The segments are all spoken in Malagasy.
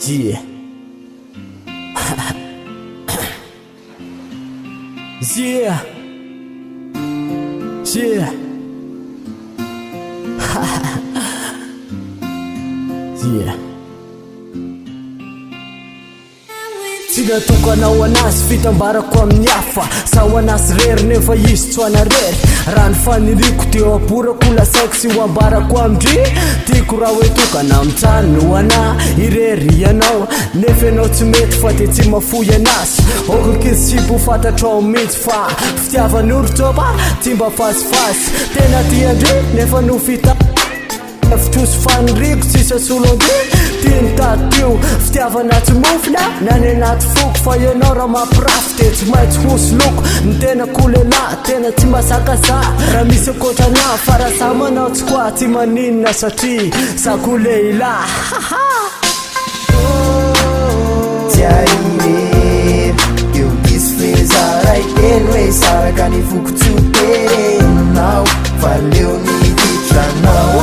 Yeah. Yeah. Yeah. Yeah. Tsy natokanao anazy fitambarako amin'ny hafa sao anazy rery nefa izy tsy hoanarery raha ny faniriko teo aborako lasaiko sy ho ambarako amindry tiako raha hoe tokana mitsano ana irery ianao nefa ianao tsy mety fa de tsy mafoy anazy okankizy tsy mbo fantatrao mihitsy fa fitiavany orotsopa tsy mba fasifasy tena tiandry nefa no fita Fitosy faniriko tsisy asolondy tiany tatio fitiavana tsy mofina na ny anaty foko fa ianao raha mampirafy de tsy maintsy hosoloko ny tena kolehilahy tena tsy masakasa raha misy ankoatrana fa raha sa manao tsy koa tsy maninona satria sa kolehilahy Tiaire eu quis fezar ai teno e saraka ny foko tsoterenao valeu ny ditranao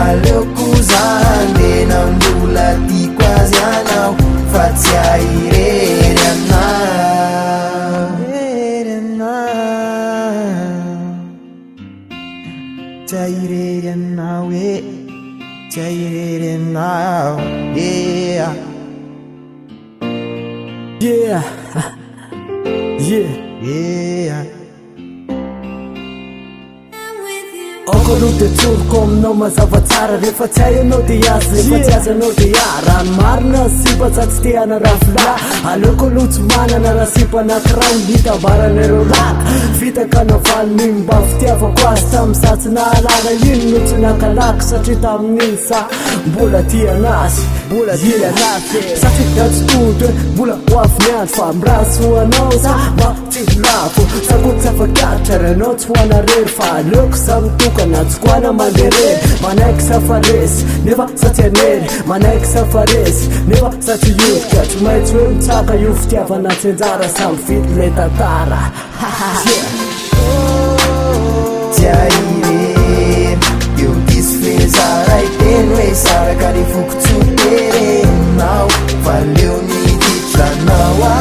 aleo kuzande nambola tiako azy anao fa tsy airery anao tsy airery anao e tsy airery anao yeah Yeah. Yeah. yeah Okolo de tsoroko aminao mazava tsara rehefa tsy hay anao de azy rehefa tsy azy anao de rano marina sipa tsatsy te anarafila aleoko aloha tsy manana raha sipa anakirano hitambaranareo laka vitaka navaliny mba fitiavako azy tamin'ny satsy nahalala iny no tsy nakalaka satria tamin'iny sa mbola tia anazy mbola tia anazy satria datsy todo mbola hoavy miandro fa miraso anao za mba tsy lafo sakoty tsy afakatra raha anao tsy hoanarery fa aleoko sa mitokana tsy koana manderery manaiky safaresy nefa sa tsy anery manaiky safaresy nefa sa tsy iodika tsy maintsy hoe mitsaka io fitiavana tsy anjara samy vity le tantara Tiaire eu quis fezar ai teno e saraka ny foko tsoterenao valeu ny ditranao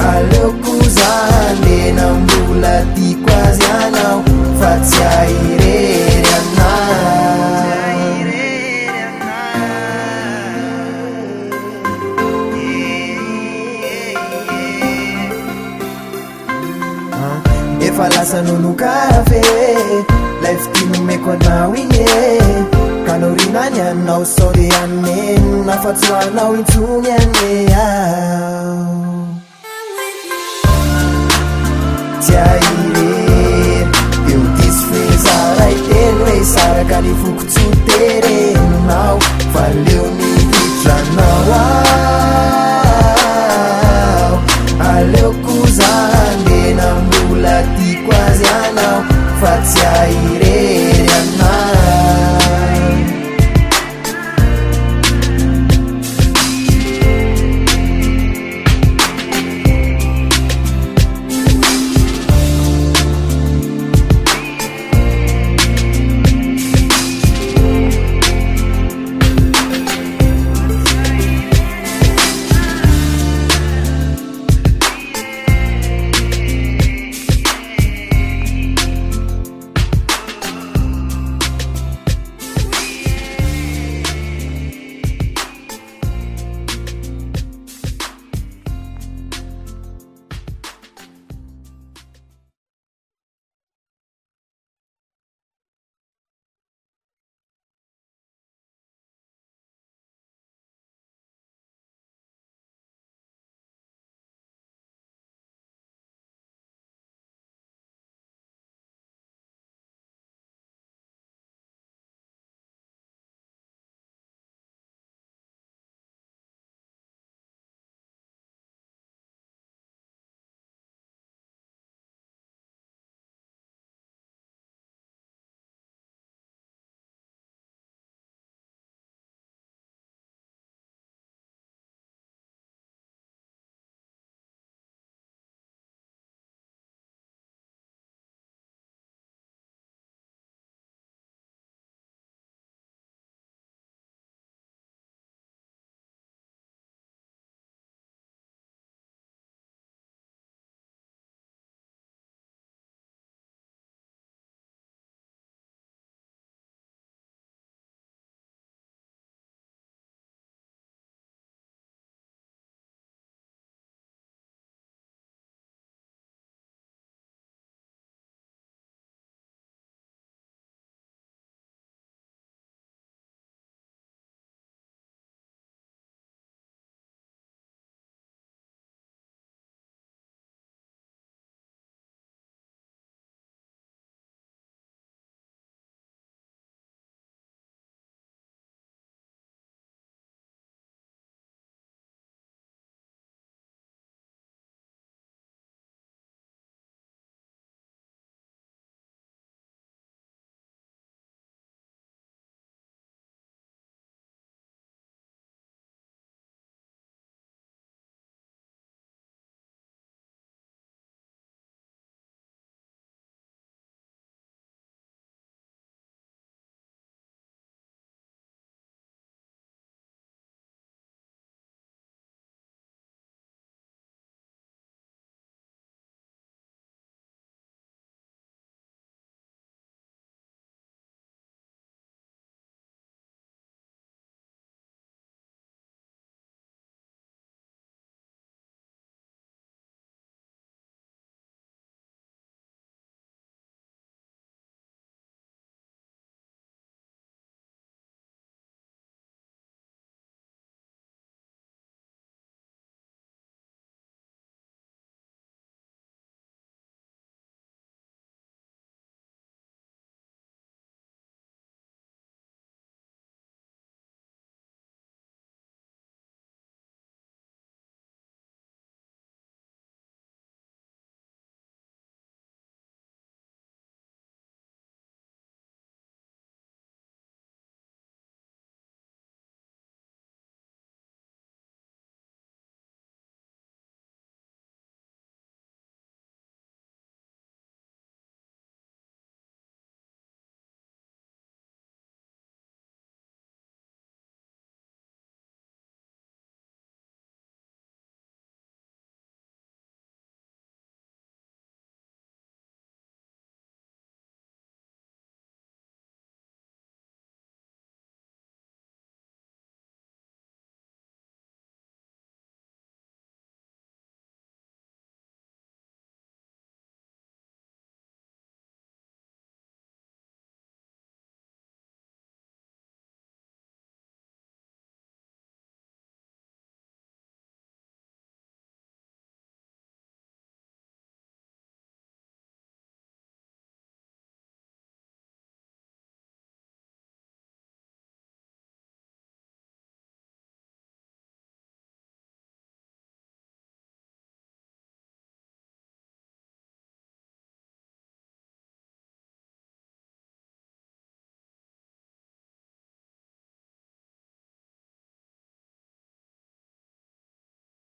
aleo kuzande nambola tiako azy anao fa tsy airery efa lasa nonokafe lay fitinomeko anao iny e kanorinany anao sao de anena fa tsy hoanao intsony ane Tiaire eu quis fezar ai teno e saraka ny foko tsoterenao valeu ny ditranao aleo kuzande nambola tiako azy anao fa tsy aire